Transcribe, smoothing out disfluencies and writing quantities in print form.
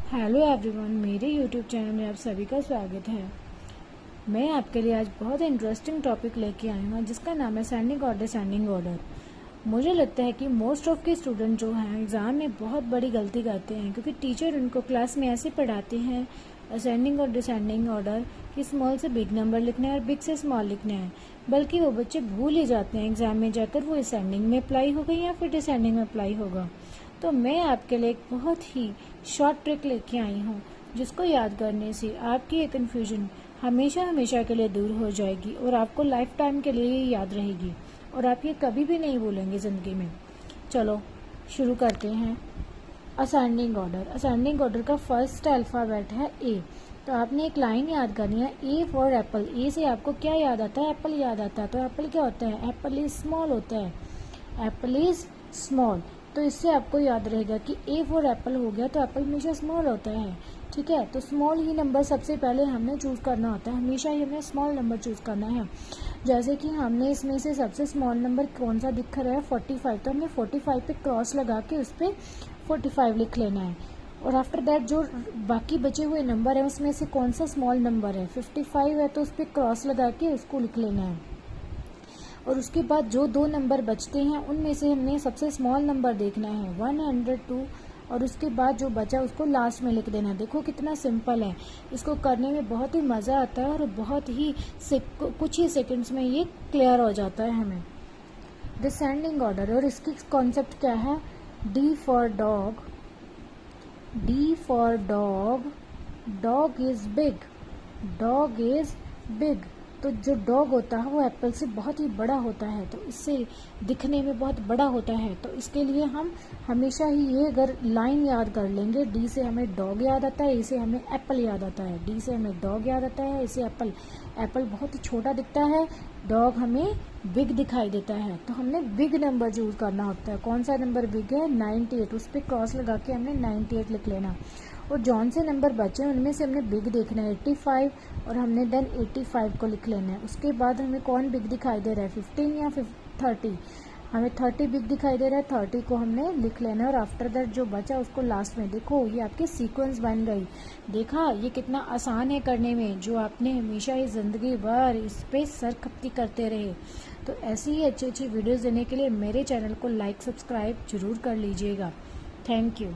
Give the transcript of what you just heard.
Hello everyone, मेरे YouTube channel में आप सभी का स्वागत है। मैं आपके लिए आज बहुत इंटरेस्टिंग टॉपिक लेके आई हूँ जिसका नाम है असेंडिंग और डिसेंडिंग ऑर्डर। मुझे लगता है कि मोस्ट ऑफ के स्टूडेंट जो हैं एग्ज़ाम में बहुत बड़ी गलती करते हैं क्योंकि टीचर उनको क्लास में ऐसे पढ़ाते हैं असेंडिंग और डिसेंडिंग ऑर्डर कि स्मॉल से बिग नंबर लिखना है और बिग से स्मॉल लिखना है, बल्कि वो बच्चे भूल ही जाते हैं एग्ज़ाम में जाकर वो असेंडिंग में अप्लाई होगा या फिर डिसेंडिंग में अप्लाई होगा। तो मैं आपके लिए एक बहुत ही शॉर्ट ट्रिक लेके आई हूँ जिसको याद करने से आपकी ये कन्फ्यूजन हमेशा हमेशा के लिए दूर हो जाएगी और आपको लाइफ टाइम के लिए ये याद रहेगी और आप ये कभी भी नहीं भूलेंगे ज़िंदगी में। चलो शुरू करते हैं। Ascending order. असेंडिंग ऑर्डर का फर्स्ट अल्फ़ाबेट है ए। तो आपने एक लाइन याद करनी है, ए फॉर एप्पल। ए से आपको क्या याद आता है? एप्पल याद आता है। तो एप्पल क्या होता है? एप्पल इज स्मॉल होता है। Apple is small. तो इससे आपको याद रहेगा कि ए फॉर एप्पल हो गया तो एप्पल हमेशा स्मॉल होता है। ठीक है, तो स्मॉल ही नंबर सबसे पहले हमने चूज़ करना होता है, हमेशा ही हमें स्मॉल नंबर चूज़ करना है। जैसे कि हमने इसमें से सबसे स्मॉल नंबर कौन सा दिख रहा है? 45। तो हमने 45 पे क्रॉस लगा के उस पर 45 लिख लेना है। और आफ्टर दैट जो बाकी बचे हुए नंबर है उसमें से कौन सा स्मॉल नंबर है? 55 है तो उस पर क्रॉस लगा के उसको लिख लेना है। और उसके बाद जो दो नंबर बचते हैं उनमें से हमने सबसे स्मॉल नंबर देखना है 102 और उसके बाद जो बचा उसको लास्ट में लिख देना है। देखो कितना सिंपल है, इसको करने में बहुत ही मज़ा आता है और बहुत ही कुछ ही सेकंड्स में ये क्लियर हो जाता है हमें। डिसेंडिंग ऑर्डर, और इसकी कॉन्सेप्ट क्या है? D for dog. D for dog. Dog is big. Dog is big. तो जो डॉग होता है वो एप्पल से बहुत ही बड़ा होता है, तो इससे दिखने में बहुत बड़ा होता है। तो इसके लिए हम हमेशा ही ये अगर लाइन याद कर लेंगे, डी से हमें डॉग याद आता है, ए से हमें एप्पल याद आता है। डी से हमें डॉग याद आता है, ए से एप्पल। एप्पल बहुत ही छोटा दिखता है, डॉग हमें बिग दिखाई देता है। तो हमने बिग नंबर चूज करना होता है। कौन सा नंबर बिग है? 98। उस पर क्रॉस लगा के हमने 98 लिख लेना। और जौन से नंबर बचे उनमें से हमने बिग देखना है 85 और हमने देन 85 को लिख लेना है। उसके बाद हमें कौन बिग दिखाई दे रहा है? 15 या 30? हमें 30 बिग दिखाई दे रहा है, 30 को हमने लिख लेना है और आफ्टर दैट जो बचा उसको लास्ट में। देखो ये आपकी सीक्वेंस बन गई। देखा ये कितना आसान है करने में, जो आपने हमेशा ही ज़िंदगी भर इस पर सर खपती करते रहे। तो ऐसी ही अच्छी अच्छी वीडियोज़ देने के लिए मेरे चैनल को लाइक सब्सक्राइब जरूर कर लीजिएगा। Thank you.